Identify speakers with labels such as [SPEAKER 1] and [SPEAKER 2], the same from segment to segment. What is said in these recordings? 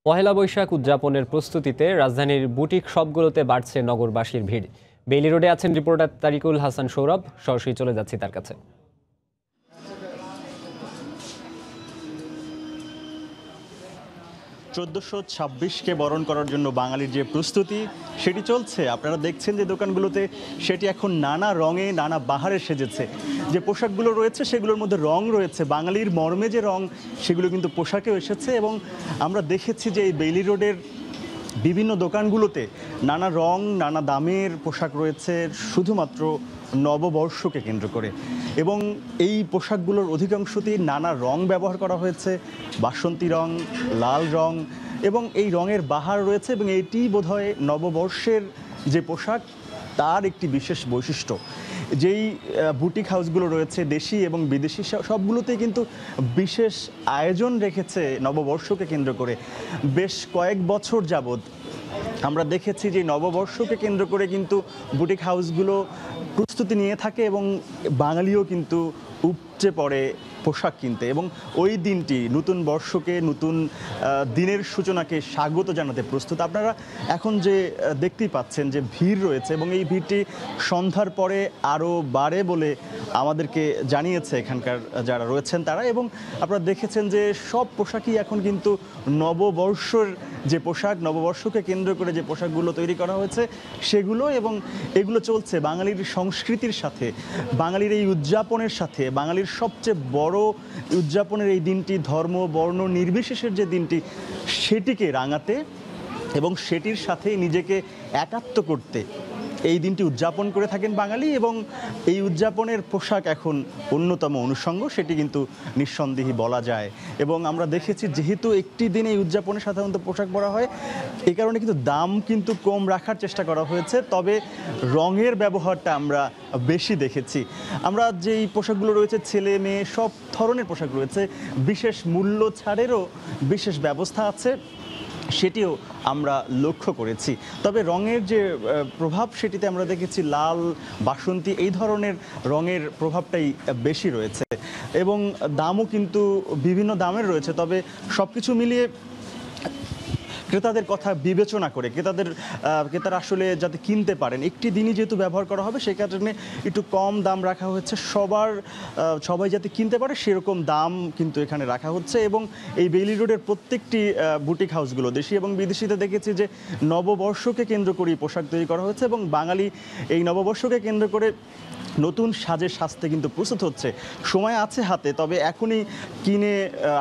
[SPEAKER 1] পহেলা বৈশাখ উদযাপনের প্রস্তুতিতে রাজধানীর বুটিক শপগুলোতে বাড়ছে নগরবাসীর ভিড়। বেইলি রোডে আছেন রিপোর্টার তারিকুল হাসান সৌরভ, সরাসরি চলে যাচ্ছি তার কাছে।
[SPEAKER 2] 1426কে বরণ করার জন্য বাঙালির যে প্রস্তুতি সেটি চলছে। আপনারা দেখছেন যে দোকানগুলোতে সেটি এখন নানা রঙে নানা বাহারে সেজেছে। যে পোশাকগুলো রয়েছে সেগুলোর মধ্যে রং রয়েছে, বাঙালির মর্মে যে রং সেগুলো কিন্তু পোশাকেও এসেছে। এবং আমরা দেখেছি যে এই বেইলি রোডের বিভিন্ন দোকানগুলোতে নানা রং নানা দামের পোশাক রয়েছে শুধুমাত্র নববর্ষকে কেন্দ্র করে। এবং এই পোশাকগুলোর অধিকাংশতেই নানা রং ব্যবহার করা হয়েছে, বাসন্তী রং, লাল রং, এবং এই রঙের বাহার রয়েছে। এবং এটি বোধহয় নববর্ষের যে পোশাক তার একটি বিশেষ বৈশিষ্ট্য। যেই বুটিক হাউসগুলো রয়েছে দেশি এবং বিদেশি সবগুলোতেই কিন্তু বিশেষ আয়োজন রেখেছে নববর্ষকে কেন্দ্র করে। বেশ কয়েক বছর যাবৎ আমরা দেখেছি যে নববর্ষকে কেন্দ্র করে কিন্তু বুটিক হাউসগুলো প্রস্তুতি নিয়ে থাকে এবং বাঙালিও কিন্তু উপচে পড়ে পোশাক কিনতে। এবং ওই দিনটি নতুন বর্ষকে, নতুন দিনের সূচনাকে স্বাগত জানাতে প্রস্তুত। আপনারা এখন যে দেখতেই পাচ্ছেন যে ভিড় রয়েছে এবং এই ভিড়টি সন্ধ্যার পরে আরও বাড়ে বলে আমাদেরকে জানিয়েছে এখানকার যারা রয়েছেন তারা। এবং আপনারা দেখেছেন যে সব পোশাকই এখন কিন্তু নববর্ষের যে পোশাক, নববর্ষকে কেন্দ্র করে যে পোশাকগুলো তৈরি করা হয়েছে সেগুলো। এবং এগুলো চলছে বাঙালির সংস্কৃতির সাথে, বাঙালির এই উদযাপনের সাথে। বাঙালির সবচেয়ে বড় উদযাপনের এই দিনটি, ধর্ম বর্ণ নির্বিশেষের যে দিনটি, সেটিকে রাঙাতে এবং সেটির সাথে নিজেকে একাত্ম করতে এই দিনটি উদযাপন করে থাকেন বাঙালি। এবং এই উদযাপনের পোশাক এখন অন্যতম অনুষঙ্গ, সেটি কিন্তু নিঃসন্দেহে বলা যায়। এবং আমরা দেখেছি যেহেতু একটি দিন এই উদযাপনে সাধারণত পোশাক পরা হয়, এই কারণে কিন্তু দাম কিন্তু কম রাখার চেষ্টা করা হয়েছে, তবে রঙের ব্যবহারটা আমরা বেশি দেখেছি। আমরা যেই পোশাকগুলো রয়েছে, ছেলে মেয়ে সব ধরনের পোশাক রয়েছে, বিশেষ মূল্য ছাড়েরও বিশেষ ব্যবস্থা আছে, সেটিও আমরা লক্ষ্য করেছি। তবে রঙের যে প্রভাব সেটিতে আমরা দেখেছি লাল, বাসন্তী এই ধরনের রঙের প্রভাবটাই বেশি রয়েছে। এবং দামও কিন্তু বিভিন্ন দামের রয়েছে। তবে সব কিছু মিলিয়ে ক্রেতাদের কথা বিবেচনা করে ক্রেতারা আসলে যাতে কিনতে পারেন, একটি দিনই যেহেতু ব্যবহার করা হবে সেই কারণে একটু কম দাম রাখা হচ্ছে। সবাই যাতে কিনতে পারে সেরকম দাম কিন্তু এখানে রাখা হচ্ছে। এবং এই বেইলি রোডের প্রত্যেকটি বুটিক হাউসগুলো দেশি এবং বিদেশিতে দেখেছি যে নববর্ষকে কেন্দ্র করেই পোশাক তৈরি করা হচ্ছে। এবং বাঙালি এই নববর্ষকে কেন্দ্র করে নতুন সাজে সাজতে কিন্তু প্রস্তুত হচ্ছে। সময় আছে হাতে, তবে এখনই কিনে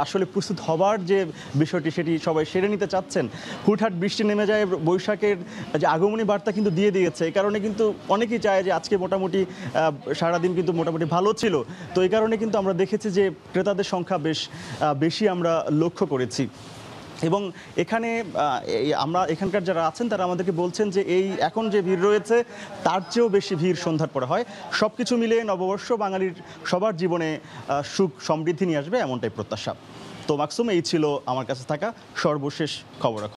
[SPEAKER 2] আসলে প্রস্তুত হবার যে বিষয়টি সেটি সবাই সেরে নিতে চাচ্ছেন। হুটহাট বৃষ্টি নেমে যায়, বৈশাখের যে আগমনী বার্তা কিন্তু দিয়ে দিয়েছে। এই কারণে কিন্তু অনেকেই চায় যে আজকে মোটামুটি সারাদিন কিন্তু মোটামুটি ভালো ছিল। তো এই কারণে কিন্তু আমরা দেখেছি যে ক্রেতাদের সংখ্যা বেশ বেশি আমরা লক্ষ্য করেছি। এবং এখানে এখানকার যারা আছেন তারা আমাদেরকে বলছেন যে এই এখন যে ভিড় রয়েছে তার চেয়েও বেশি ভিড় সন্ধ্যার পরে হয়। সব কিছু মিলিয়ে নববর্ষ বাঙালির সবার জীবনে সুখ সমৃদ্ধি নিয়ে আসবে, এমনটাই প্রত্যাশা। তো মাকসুম, এই ছিল আমার কাছে থাকা সর্বশেষ খবর।